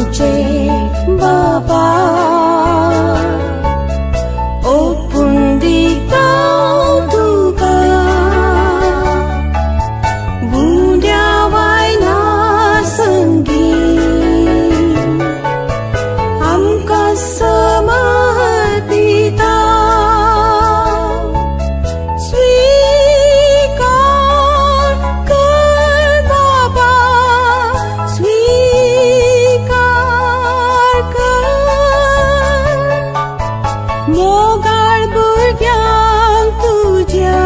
आमचे बाबा, ओपून दिता तुका बुंद्या वायना संगी, आमकां समर्थ दिता. स्वीकार कर बाबा, स्वीकार कर. मोगाळ भुरग्यांक तुज्या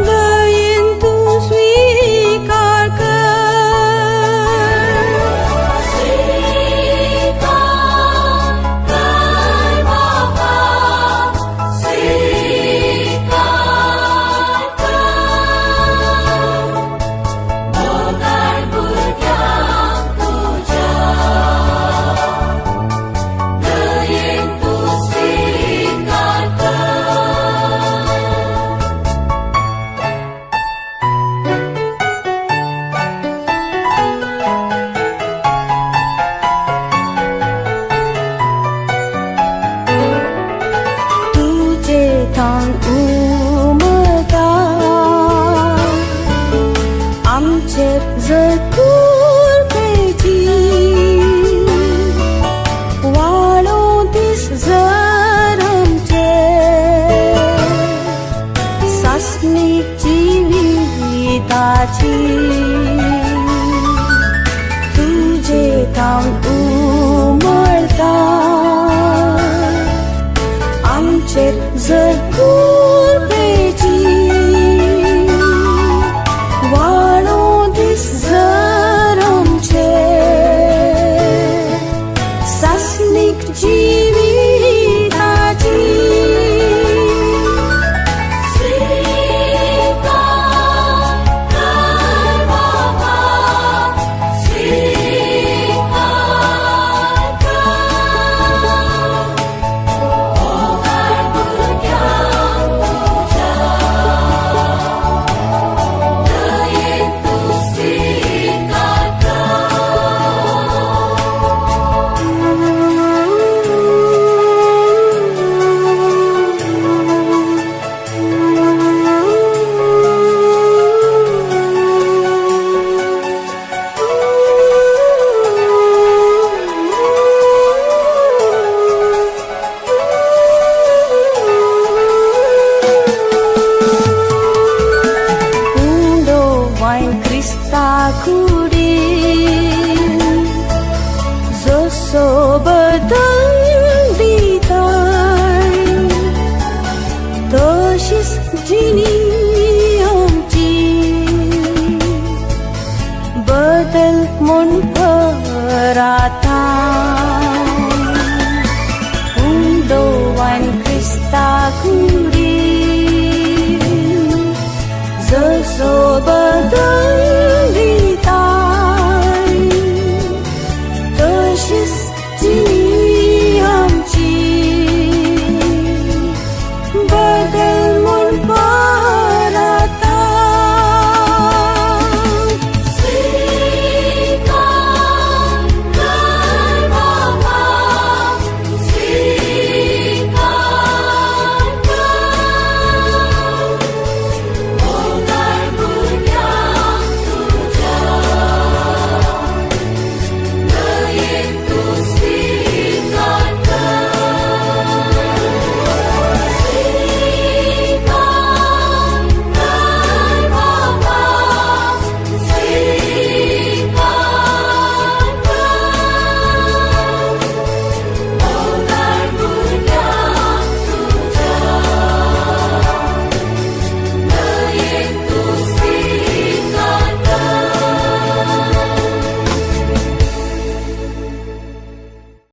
दयेन तूं स्वीकार कर. स्वीकार कर बाबा, स्वीकार कर. मोगाळ भुरग्यांक तुज्या दयेन तूं स्वीकार कर. तुजे थान उमळटा आमचेर जर कुर्बेची, वाडो दीस जर आमचे सासणीक जिविताची. तुजे थान उमळटा आमचेर जर कुर्बेची, वाडो दीस जर आमचे सासणीक जिविताची. स्वीकार कर बाबा, स्वीकार कर. मोगाळ भुरग्यांक तुज्या दयेन तूं स्वीकार कर. उंडो वायन क्रिस्ता कुडीन जसो बदल दिताय, तशीच जिणी आमची बदल म्हूण पराता. उंडो वायन क्रिस्ता कुडीन जसो बदल